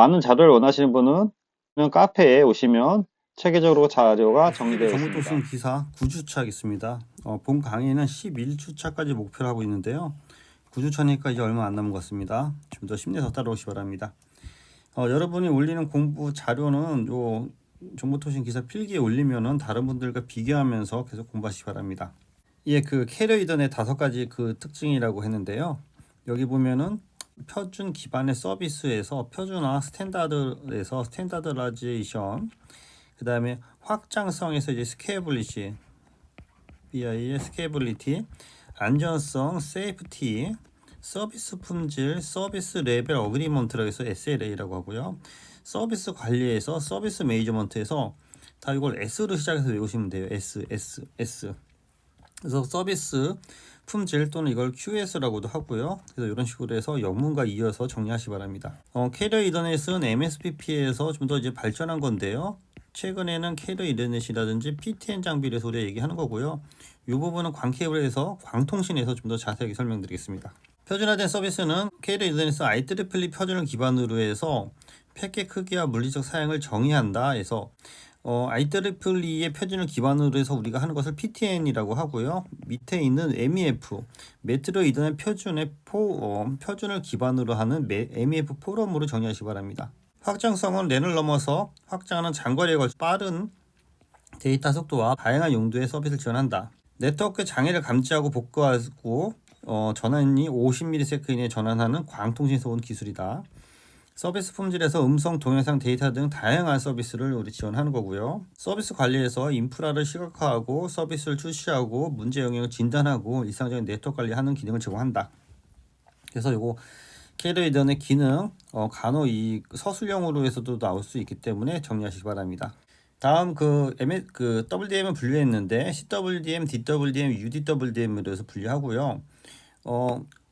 많은 자료를 원하시는 분은 카페에 오시면 체계적으로 자료가 정리되어 있습니다. 정보통신 기사 9주차겠습니다. 본 강의는 11주차까지 목표로 하고 있는데요. 9주차니까 이제 얼마 안 남은 것 같습니다. 좀 더 힘내서 따라오시기 바랍니다. 여러분이 올리는 공부 자료는 요 정보통신 기사 필기에 올리면은 다른 분들과 비교하면서 계속 공부하시기 바랍니다. 예, 그 캐리어이던의 5가지 그 특징이라고 했는데요. 여기 보면은 표준 기반의 서비스에서 표준화, 스탠다드에서 스탠다드라이제이션, 그 다음에 확장성에서 이제 스케일빌리티, BI의 스케일빌리티, 안전성, 세이프티, 서비스 품질, 서비스 레벨 어그리먼트라고 해서 SLA라고 하고요. 서비스 관리에서 서비스 매니지먼트에서 다 이걸 S로 시작해서 외우시면 돼요. S. 그래서 서비스 품질 또는 이걸 QS라고도 하고요. 그래서 이런 식으로 해서 영문과 이어서 정리하시기 바랍니다. 캐리어 이더넷은 MSPP에서 좀 더 이제 발전한 건데요. 최근에는 캐리어 이더넷이라든지 PTN 장비를 해서 우리가 얘기하는 거고요. 이 부분은 광케이블에서 광통신에서 좀 더 자세하게 설명드리겠습니다. 표준화된 서비스는 캐리어 이더넷은 IEEE 표준을 기반으로 해서 패킷 크기와 물리적 사양을 정의한다 해서 IEEE의 표준을 기반으로 해서 우리가 하는 것을 PTN이라고 하고요. 밑에 있는 MEF, 메트로 이더넷 표준의 표준을 기반으로 하는 MEF 포럼으로 정의하시기 바랍니다. 확장성은 랜을 넘어서 확장하는 장거리에 걸쳐 빠른 데이터 속도와 다양한 용도의 서비스를 지원한다. 네트워크 장애를 감지하고 복구하고 전환이 50ms 이내에 전환하는 광통신에서 온 기술이다. 서비스 품질에서 음성, 동영상, 데이터 등 다양한 서비스를 우리 지원하는 거고요. 서비스 관리에서 인프라를 시각화하고 서비스를 출시하고 문제 영역을 진단하고 일상적인 네트워크 관리하는 기능을 제공한다. 그래서 요거 캐리어 이더넷 기능 간혹 이 서술형으로 해서도 나올 수 있기 때문에 정리하시기 바랍니다. 다음 그 WDM은 분류했는데 CWDM, DWDM, UDWDM으로 해서 분류하고요.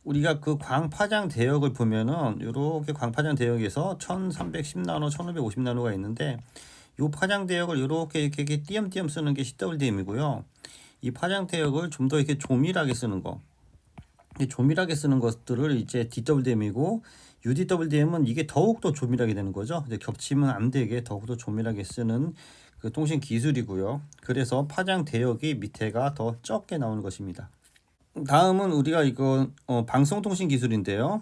우리가 그 광파장 대역을 보면은 이렇게 광파장 대역에서 1310나노, 1550나노가 있는데 이 파장 대역을 이렇게 띄엄띄엄 쓰는 게 CWDM이고요. 이 파장 대역을 좀 더 이렇게 조밀하게 쓰는 거. 조밀하게 쓰는 것들을 이제 DWDM이고 UDWDM은 이게 더욱더 조밀하게 되는 거죠. 이제 겹치면 안 되게 더욱더 조밀하게 쓰는 그 통신 기술이고요. 그래서 파장 대역이 밑에가 더 적게 나오는 것입니다. 다음은 우리가 이거 방송통신 기술인데요.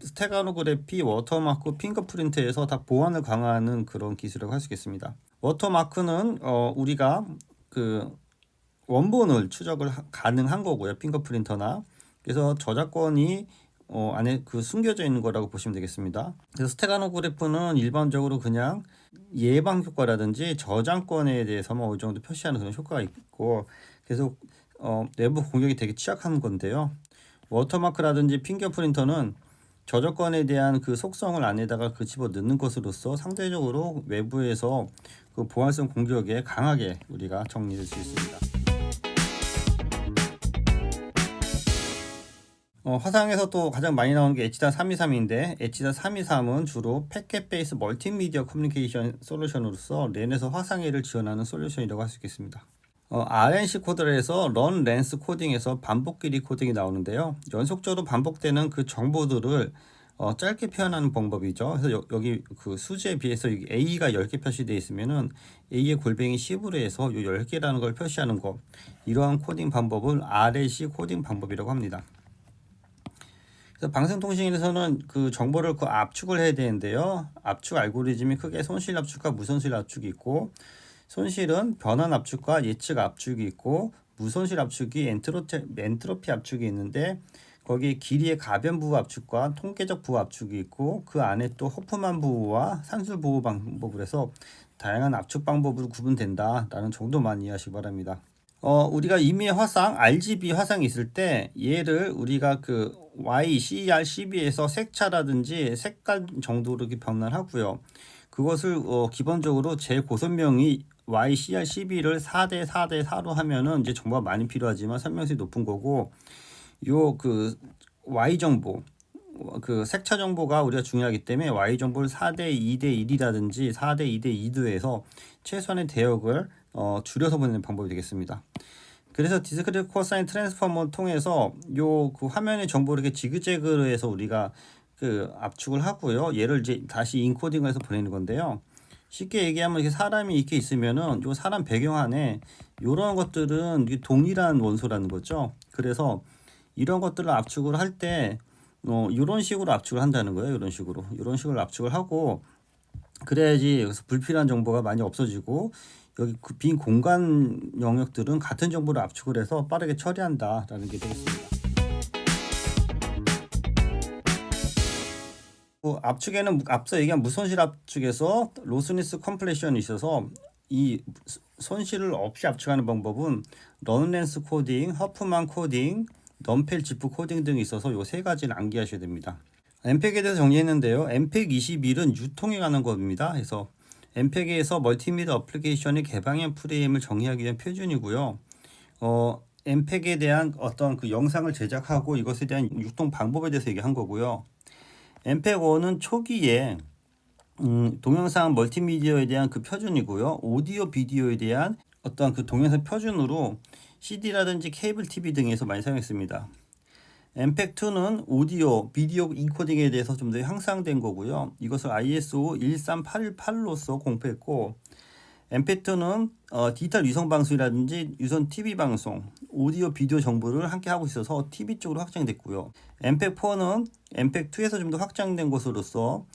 스테가노그래피, 워터마크, 핑거프린트에서 다 보안을 강화하는 그런 기술이라고 할 수 있겠습니다. 워터마크는 우리가 그 원본을 추적을 가능한 거고요. 핑거프린터나. 그래서 저작권이 안에 그 숨겨져 있는 거라고 보시면 되겠습니다. 그래서 스테가노그래프는 일반적으로 그냥 예방 효과라든지 저장권에 대해서만 어느 정도 표시하는 그런 효과가 있고, 그래서 내부 공격이 되게 취약한 건데요. 워터마크라든지 핑거프린터는 저작권에 대한 그 속성을 안에다가 집어 넣는 것으로서 상대적으로 외부에서 그 보안성 공격에 강하게 우리가 정리될 수 있습니다. 화상에서 또 가장 많이 나오는 게 H.323인데 H.323은 주로 패켓 베이스 멀티미디어 커뮤니케이션 솔루션으로서 랜에서 화상회를 지원하는 솔루션이라고 할 수 있겠습니다. RNC 코드에서 런 렌스 코딩에서 반복 길이 코딩이 나오는데요. 연속적으로 반복되는 그 정보들을 짧게 표현하는 방법이죠. 그래서 여기 그 수지에 비해서 A가 10개 표시되어 있으면은 A의 골뱅이 10으로 해서 요 10개라는 걸 표시하는 거. 이러한 코딩 방법을 RNC 코딩 방법이라고 합니다. 그래서 방송통신에서는 그 정보를 그 압축을 해야 되는데요. 압축 알고리즘이 크게 손실 압축과 무손실 압축이 있고, 손실은 변환 압축과 예측 압축이 있고, 무손실 압축이 엔트로피 압축이 있는데, 거기 길이의 가변 부호 압축과 통계적 부호 압축이 있고, 그 안에 또 허프만 부호와 산술 부호 방법을 해서 다양한 압축 방법으로 구분된다라는 정도만 이해하시기 바랍니다. 우리가 임의의 화상, RGB 화상이 있을 때 얘를 우리가 그 YCR, CB에서 색차라든지 색깔 정도로 이렇게 변환하고요. 그것을 기본적으로 제 고선명이 YCR, CB를 4대 4대 4로 하면은 이제 정보가 많이 필요하지만 설명성이 높은 거고, 요 그 Y 정보, 그 색차 정보가 우리가 중요하기 때문에 Y 정보를 4대 2대 1이라든지 4대 2대 2도 해서 최소한의 대역을 줄여서 보내는 방법이 되겠습니다. 그래서 디스크리트 코사인 트랜스포머를 통해서 요 그 화면의 정보를 이렇게 지그재그로 해서 우리가 그 압축을 하고요. 얘를 이제 다시 인코딩을 해서 보내는 건데요. 쉽게 얘기하면 이렇게 사람이 이렇게 있으면은 요 사람 배경 안에 이런 것들은 동일한 원소라는 거죠. 그래서 이런 것들을 압축을 할 때 이런 식으로 압축을 한다는 거예요. 이런 식으로 압축을 하고 그래야지 여기서 불필요한 정보가 많이 없어지고 여기 그 빈 공간 영역들은 같은 정보를 압축을 해서 빠르게 처리한다라는 게 되겠습니다. 압축에는 앞서 얘기한 무손실 압축에서 로스니스 컴플레션이 있어서 이 손실을 없이 압축하는 방법은 런렌스 코딩, 허프만 코딩, 넘펠 지프 코딩 등이 있어서 요 세 가지를 암기하셔야 됩니다. 엠팩에 대해서 정리했는데요. 엠팩 21은 유통에 관한 겁니다. 그래서 엠팩에서 멀티미디어 어플리케이션의 개방형 프레임을 정의하기 위한 표준이고요. 엠팩에 대한 어떤 그 영상을 제작하고 이것에 대한 유통 방법에 대해서 얘기한 거고요. 엠팩1은 초기에 동영상 멀티미디어에 대한 그 표준이고요. 오디오 비디오에 대한 어떤 그 동영상 표준으로 CD라든지 케이블 TV 등에서 많이 사용했습니다. 엠팩2는 오디오, 비디오 인코딩에 대해서 좀 더 향상된 거고요. 이것을 ISO 13818로서 공표했고 엠팩2는 디지털 위성 방송이라든지 유선 TV 방송, 오디오, 비디오 정보를 함께 하고 있어서 TV 쪽으로 확장됐고요. 엠팩4는 엠팩2에서 좀 더 확장된 것으로서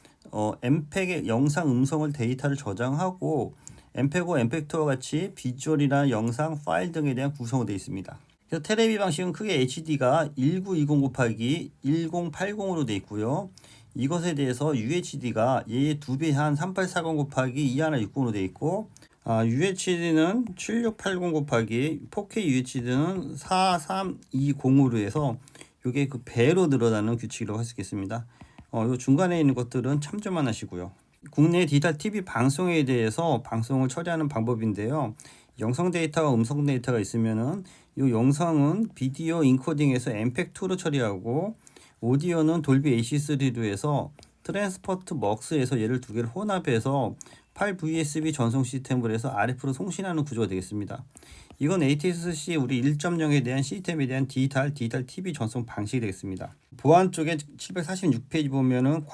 엠팩의 영상, 음성을 데이터를 저장하고 엠팩5, 엠팩2와 같이 비주얼이나 영상, 파일 등에 대한 구성으로 되어 있습니다. 그래서 테레비 방식은 크게 HD가 1920 곱하기 1080으로 되어 있고요. 이것에 대해서 UHD가 얘의 2배 한 3840 곱하기 2160으로 되어 있고 UHD는 7680 곱하기 4K UHD는 4320으로 해서 이게 그 배로 늘어나는 규칙이라고 할 수 있겠습니다. 요 중간에 있는 것들은 참조만 하시고요. 국내 디지털 TV 방송에 대해서 방송을 처리하는 방법인데요. 영상 데이터와 음성 데이터가 있으면은 이 영상은 비디오 인코딩에서 엠팩2로 처리하고 오디오는 돌비 AC3로 해서 트랜스포트 먹스에서 얘를 두 개를 혼합해서 8VSB 전송 시스템으로 해서 RF로 송신하는 구조가 되겠습니다. 이건 ATSC 우리 1.0에 대한 시스템에 대한 디지털 TV 전송 방식이 되겠습니다. 보안 쪽에 746페이지 보면은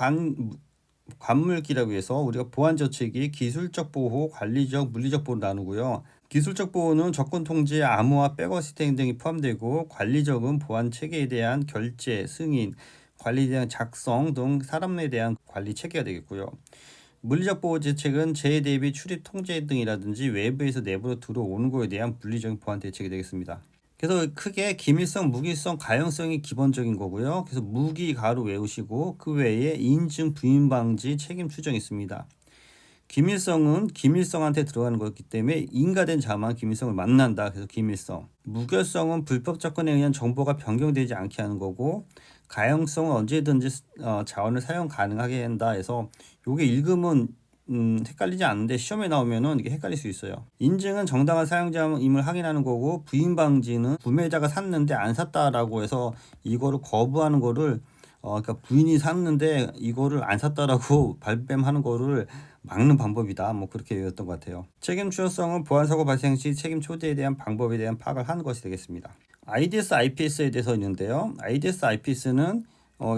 관물기라고 해서 우리가 보안 저책이 기술적 보호, 관리적, 물리적 보호를 나누고요. 기술적 보호는 접근 통제, 암호화, 백업 시스템 등이 포함되고 관리적은 보안 체계에 대한 결제, 승인, 관리에 대한 작성 등 사람에 대한 관리 체계가 되겠고요. 물리적 보호 대책은 재해 대비 출입 통제 등이라든지 외부에서 내부로 들어오는 것에 대한 물리적인 보안 대책이 되겠습니다. 그래서 크게 기밀성, 무기성, 가용성이 기본적인 거고요. 그래서 무기, 가로 외우시고 그 외에 인증, 부인 방지, 책임 추정이 있습니다. 기밀성은 기밀성한테 들어가는 거기 때문에 인가된 자만 기밀성을 만난다. 그래서 기밀성. 무결성은 불법 접근에 의한 정보가 변경되지 않게 하는 거고 가용성은 언제든지 자원을 사용 가능하게 한다 해서 요게 읽으면 헷갈리지 않는데 시험에 나오면은 이게 헷갈릴 수 있어요. 인증은 정당한 사용자임을 확인하는 거고 부인 방지는 구매자가 샀는데 안 샀다라고 해서 이거를 거부하는 거를 그러니까 부인이 샀는데 이거를 안 샀다라고 발뺌하는 거를 막는 방법이다. 뭐 그렇게 외웠던 것 같아요. 책임 추적성은 보안 사고 발생 시 책임 초대에 대한 방법에 대한 파악을 하는 것이 되겠습니다. IDS IPS에 대해서 있는데요. IDS IPS는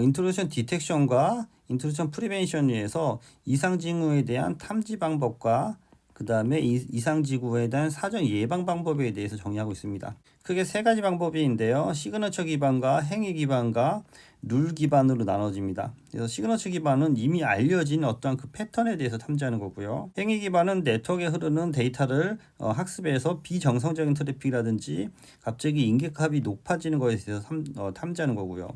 인트루션 디텍션과 인트루션 프리벤션에서 이상 징후에 대한 탐지 방법과 그 다음에 이상 징후에 대한 사전 예방 방법에 대해서 정의하고 있습니다. 크게 세 가지 방법인데요. 시그너처 기반과 행위 기반과 룰 기반으로 나눠집니다. 그래서 시그너처 기반은 이미 알려진 어떤 그 패턴에 대해서 탐지하는 거고요. 행위 기반은 네트워크에 흐르는 데이터를 학습해서 비정상적인 트래픽이라든지 갑자기 인계값이 높아지는 것에 대해서 탐지하는 거고요.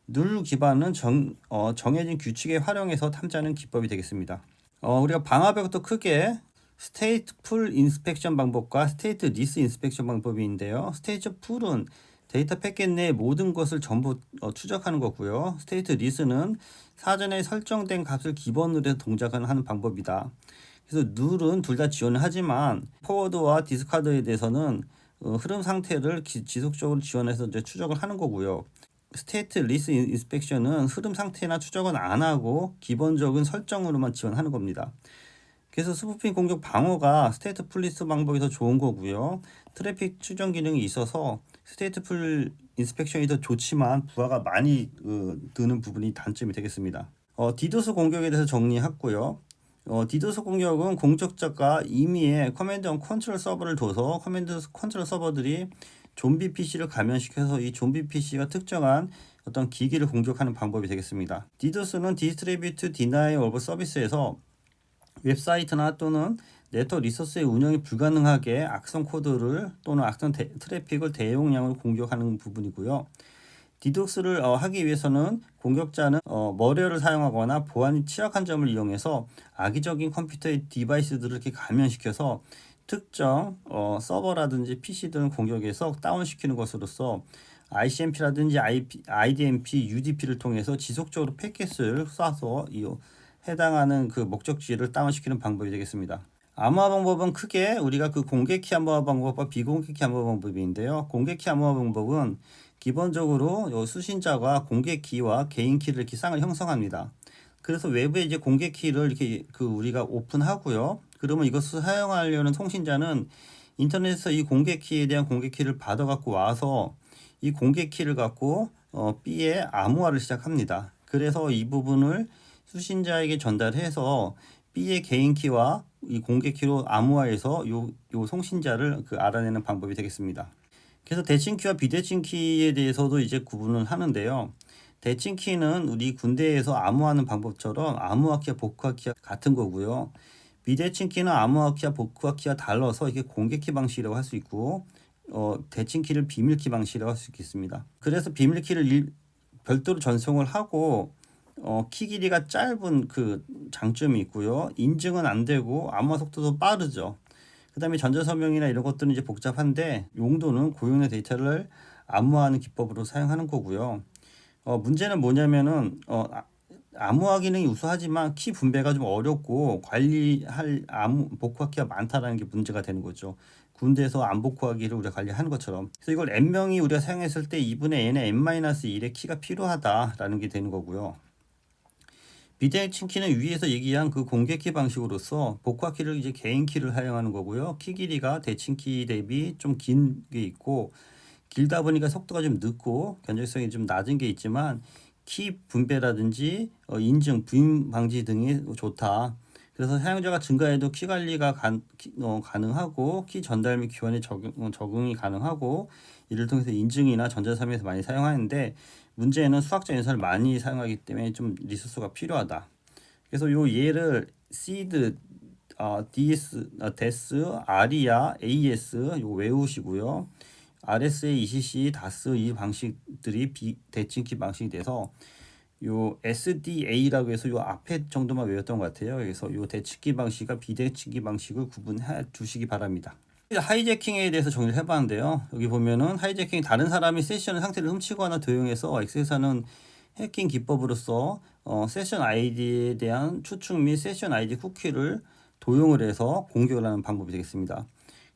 룰 기반은 정해진 규칙에 활용해서 탐지하는 기법이 되겠습니다. 우리가 방화벽도 크게 스테이트풀 인스펙션 방법과 스테이트 리스 인스펙션 방법이 있는데요. 스테이트풀은 데이터 패켓 내 모든 것을 전부 추적하는 거고요. 스테이트 리스는 사전에 설정된 값을 기본으로 해서 동작하는 방법이다. 그래서 룰은 둘 다 지원을 하지만 포워드와 디스카드에 대해서는 흐름 상태를 지속적으로 지원해서 이제 추적을 하는 거고요. 스테이트 리스 인스펙션은 흐름 상태나 추적은 안 하고 기본적인 설정으로만 지원하는 겁니다. 그래서 스푸핑 공격 방어가 스테이트 풀리스트 방법이 더 좋은 거고요. 트래픽 추정 기능이 있어서 스테이트 풀 인스펙션이 더 좋지만 부하가 많이 드는 부분이 단점이 되겠습니다. 디도스 공격에 대해서 정리했고요. 디도스 공격은 공격자가 임의의 커맨드 앤 컨트롤 서버를 둬서 커맨드 컨트롤 서버들이 좀비 PC를 감염시켜서 이 좀비 PC가 특정한 어떤 기기를 공격하는 방법이 되겠습니다. 디도스는 디스트리뷰트 디나이 오브 서비스에서 웹사이트나 또는 네트워크 리소스의 운영이 불가능하게 악성 코드를 또는 악성 트래픽을 대용량으로 공격하는 부분이고요. 디독스를 하기 위해서는 공격자는 머리어를 사용하거나 보안이 취약한 점을 이용해서 악의적인 컴퓨터의 디바이스들을 이렇게 감염시켜서 특정 서버라든지 PC 등을 공격해서 다운시키는 것으로서 ICMP라든지 IDMP, UDP를 통해서 지속적으로 패킷을 쏴서 해당하는 그 목적지를 다운시키는 방법이 되겠습니다. 암호화 방법은 크게 우리가 그 공개키 암호화 방법과 비공개키 암호화 방법인데요. 공개키 암호화 방법은 기본적으로 수신자가 공개키와 개인키를 이렇게 쌍을 형성합니다. 그래서 외부에 이제 공개키를 이렇게 우리가 오픈하고요. 그러면 이것을 사용하려는 통신자는 인터넷에서 이 공개키에 대한 공개키를 받아 갖고 와서 이 공개키를 갖고 B에 암호화를 시작합니다. 그래서 이 부분을 수신자에게 전달해서 B의 개인키와 이 공개키로 암호화해서 요 송신자를 알아내는 방법이 되겠습니다. 그래서 대칭키와 비대칭키에 대해서도 이제 구분을 하는데요. 대칭키는 우리 군대에서 암호화하는 방법처럼 암호화키와 복호화키와 같은 거고요. 비대칭키는 암호화키와 복호화키와 달라서 이게 공개키 방식이라고 할 수 있고 대칭키를 비밀키 방식이라고 할 수 있겠습니다. 그래서 비밀키를 별도로 전송을 하고 키 길이가 짧은 그 장점이 있고요. 인증은 안 되고 암호화 속도도 빠르죠. 그 다음에 전자서명이나 이런 것들은 이제 복잡한데 용도는 고용의 데이터를 암호화하는 기법으로 사용하는 거고요. 문제는 뭐냐면은 암호화 기능이 우수하지만 키 분배가 좀 어렵고 관리할 복호화키가 많다라는 게 문제가 되는 거죠. 군대에서 암복호화기를 우리가 관리하는 것처럼. 그래서 이걸 n명이 우리가 사용했을 때 2분의 n의 n-1의 키가 필요하다라는 게 되는 거고요. 비대칭 키는 위에서 얘기한 그 공개키 방식으로서 복호화키를 이제 개인키를 사용하는 거고요. 키 길이가 대칭키 대비 좀 긴 게 있고 길다 보니까 속도가 좀 늦고 견적성이 좀 낮은 게 있지만 키 분배라든지 인증, 부인 방지 등이 좋다. 그래서 사용자가 증가해도 키 관리가 가능하고 키 전달 및 교환에 적응이 가능하고 이를 통해서 인증이나 전자서명에서 많이 사용하는데 문제는 수학적 연산을 많이 사용하기 때문에 좀 리소스가 필요하다. 그래서 요 예를 시드, DS, 데스, 아리아, AS 요 외우시고요. RSA, ECC, DAS 이 방식들이 대칭키 방식이 돼서 요 SDA라고 해서 요 앞에 정도만 외웠던 것 같아요. 그래서 요 대칭키 방식과 비대칭키 방식을 구분해 두시기 바랍니다. 하이제킹에 대해서 정리를 해봤는데요. 여기 보면은 하이제킹 다른 사람이 세션 상태를 훔치거나 도용해서 액세스하는 해킹 기법으로서 세션 아이디에 대한 추측 및 세션 아이디 쿠키를 도용을 해서 공격을 하는 방법이 되겠습니다.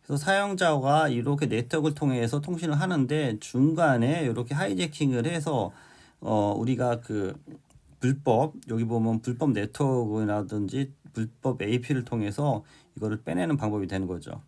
그래서 사용자가 이렇게 네트워크를 통해서 통신을 하는데 중간에 이렇게 하이제킹을 해서 우리가 그 불법 여기 보면 불법 네트워크라든지 불법 AP를 통해서 이거를 빼내는 방법이 되는 거죠.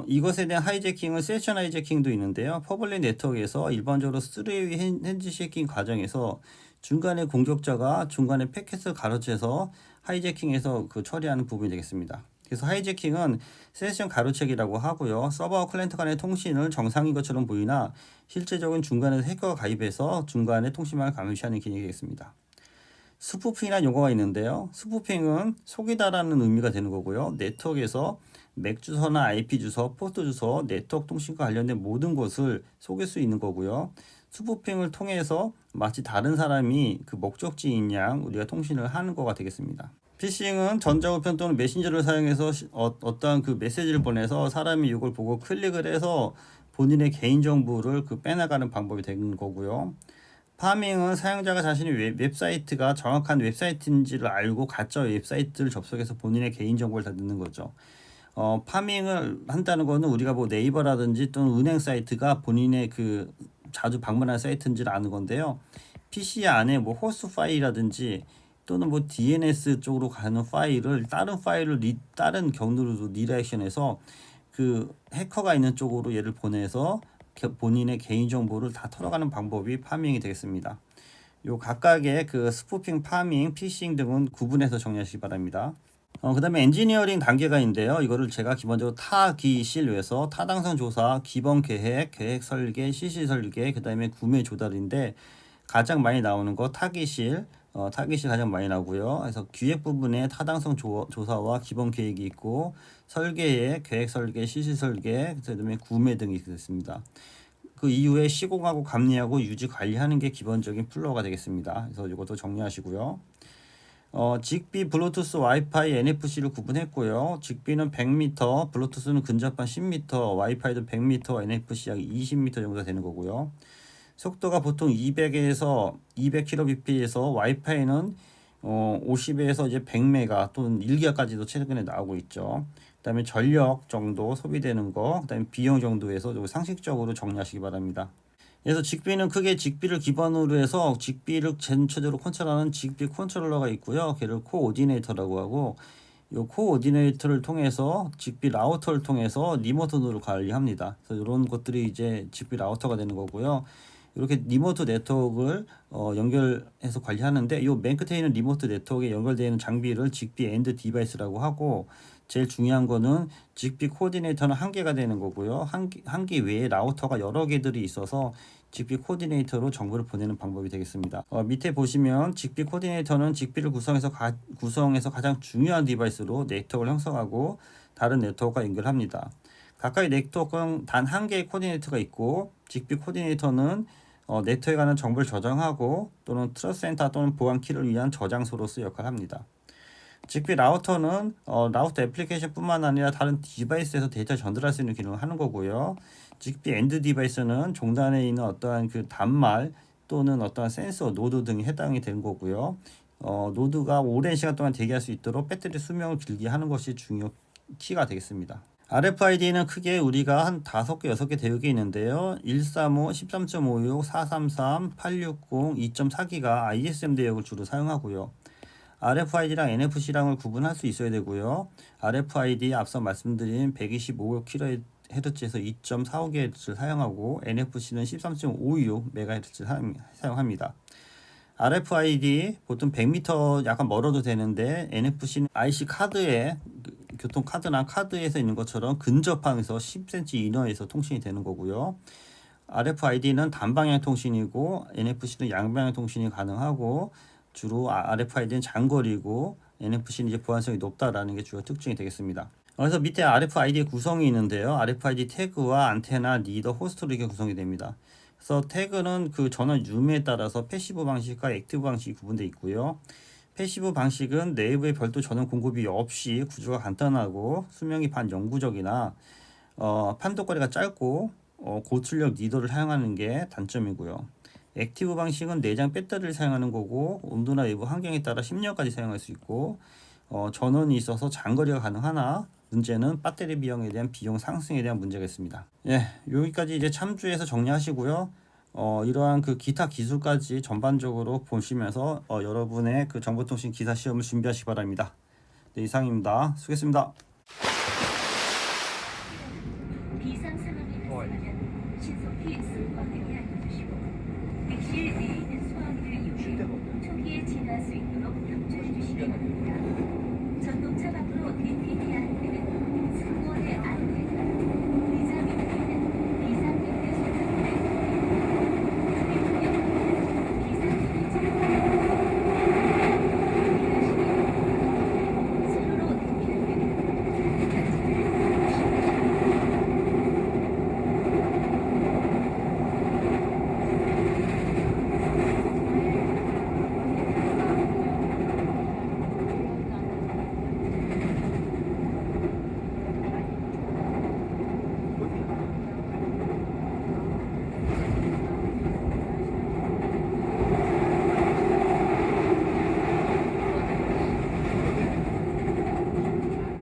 이것에 대한 하이제킹은 세션 하이제킹도 있는데요. 퍼블릭 네트워크에서 일반적으로 3웨이 핸즈쉐이킹 과정에서 중간에 공격자가 중간에 패킷을 가로채서 하이제킹해서 처리하는 부분이 되겠습니다. 그래서 하이제킹은 세션 가로채기라고 하고요. 서버와 클라이언트 간의 통신을 정상인 것처럼 보이나 실제적인 중간에 해커가 가입해서 중간에 통신망을 감시하는 기능이 되겠습니다. 스푸핑이라는 용어가 있는데요. 스푸핑은 속이다라는 의미가 되는 거고요. 네트워크에서 맥 주소나 IP 주소, 포트 주소, 네트워크 통신과 관련된 모든 것을 속일 수 있는 거고요. 스푸핑을 통해서 마치 다른 사람이 그 목적지인 양 우리가 통신을 하는 거가 되겠습니다. 피싱은 전자우편 또는 메신저를 사용해서 어떠한 그 메시지를 보내서 사람이 이걸 보고 클릭을 해서 본인의 개인정보를 빼나가는 방법이 되는 거고요. 파밍은 사용자가 자신의 웹사이트가 정확한 웹사이트인지를 알고 가짜 웹사이트를 접속해서 본인의 개인정보를 다 넣는 거죠. 파밍을 한다는 거는 우리가 뭐 네이버라든지 또는 은행 사이트가 본인의 자주 방문한 사이트인지를 아는 건데요. PC 안에 뭐 호스트 파일이라든지 또는 뭐 DNS 쪽으로 가는 파일을 다른 파일을 다른 경로로 리다이렉션해서 그 해커가 있는 쪽으로 얘를 보내서 본인의 개인 정보를 다 털어가는 방법이 파밍이 되겠습니다. 요 각각의 그 스푸핑, 파밍, 피싱 등은 구분해서 정리하시기 바랍니다. 그 다음에 엔지니어링 단계가 있는데요. 이거를 제가 기본적으로 타기실에서 타당성 조사, 기본 계획, 계획 설계, 실시 설계, 그 다음에 구매 조달인데 가장 많이 나오는 거 타기실, 타깃이 가장 많이 나오고요. 그래서 기획 부분에 타당성 조사와 기본 계획이 있고 설계에 계획 설계, 실시 설계, 그다음에 구매 등이 있습니다. 그 이후에 시공하고 감리하고 유지 관리하는 게 기본적인 플로어가 되겠습니다. 그래서 이것도 정리하시고요. 직비, 블루투스, 와이파이, NFC를 구분했고요. 직비는 100m, 블루투스는 근접한 10m, 와이파이도 100m, NFC 약 20m 정도 되는 거고요. 속도가 보통 200에서 200kbp에서 와이파이는 50에서 이제 100메가 또는 1기가까지도 최근에 나오고 있죠. 그다음에 전력 정도 소비되는 거, 그다음에 비용 정도에서 상식적으로 정리하시기 바랍니다. 그래서 직비는 크게 직비를 기반으로 해서 직비를 전체적으로 컨트롤하는 직비 컨트롤러가 있고요. 걔를 코오디네이터라고 하고 이 코오디네이터를 통해서 직비 라우터를 통해서 리모트 노드를 관리합니다. 그래서 이런 것들이 이제 직비 라우터가 되는 거고요. 이렇게 리모트 네트워크를 연결해서 관리하는데 이 맨 끝에 있는 리모트 네트워크에 연결되어 있는 장비를 직비 엔드 디바이스라고 하고 제일 중요한 거는 직비 코디네이터는 한 개가 되는 거고요. 한 개 외에 라우터가 여러 개들이 있어서 직비 코디네이터로 정보를 보내는 방법이 되겠습니다. 밑에 보시면 직비 코디네이터는 직비를 구성해서 가장 중요한 디바이스로 네트워크를 형성하고 다른 네트워크와 연결합니다. 각각의 네트워크는 단 한 개의 코디네이터가 있고 직비 코디네이터는 네트워크에 관한 정보를 저장하고 또는 트러스트 센터 또는 보안 키를 위한 저장소로서 역할을 합니다. 직비 라우터는 라우터 애플리케이션뿐만 아니라 다른 디바이스에서 데이터를 전달할 수 있는 기능을 하는 거고요. 직비 엔드 디바이스는 종단에 있는 어떠한 그 단말 또는 어떠한 센서, 노드 등이 해당이 되는 거고요. 노드가 오랜 시간 동안 대기할 수 있도록 배터리 수명을 길게 하는 것이 중요 키가 되겠습니다. RFID는 크게 우리가 한 5개, 6개 대역이 있는데요. 135, 13.56, 433, 860, 2.4기가 ISM 대역을 주로 사용하고요. RFID랑 NFC랑을 구분할 수 있어야 되고요. RFID 앞서 말씀드린 125kHz에서 2.45GHz를 사용하고 NFC는 13.56MHz를 사용합니다. RFID 보통 100m 약간 멀어도 되는데 NFC는 IC 카드에 교통카드나 카드에서 있는 것처럼 근접하면서 10cm 이내에서 통신이 되는 거고요. RFID는 단방향 통신이고 NFC는 양방향 통신이 가능하고 주로 RFID는 장거리고 NFC는 이제 보안성이 높다라는 게 주요 특징이 되겠습니다. 그래서 밑에 RFID의 구성이 있는데요. RFID 태그와 안테나, 리더, 호스트로 이렇게 구성이 됩니다. 그래서 태그는 그 전원 유무에 따라서 패시브 방식과 액티브 방식이 구분되어 있고요. 패시브 방식은 내부에 별도 전원 공급이 없이 구조가 간단하고 수명이 반영구적이나 판독거리가 짧고 고출력 리더를 사용하는 게 단점이고요. 액티브 방식은 내장 배터리를 사용하는 거고 온도나 외부 환경에 따라 10년까지 사용할 수 있고 전원이 있어서 장거리가 가능하나 문제는 배터리 비용에 대한 비용 상승에 대한 문제가 있습니다. 예, 여기까지 이제 참조해서 정리하시고요. 이러한 그 기타 기술까지 전반적으로 보시면서 여러분의 그 정보통신 기사 시험을 준비하시기 바랍니다. 네, 이상입니다. 수고했습니다.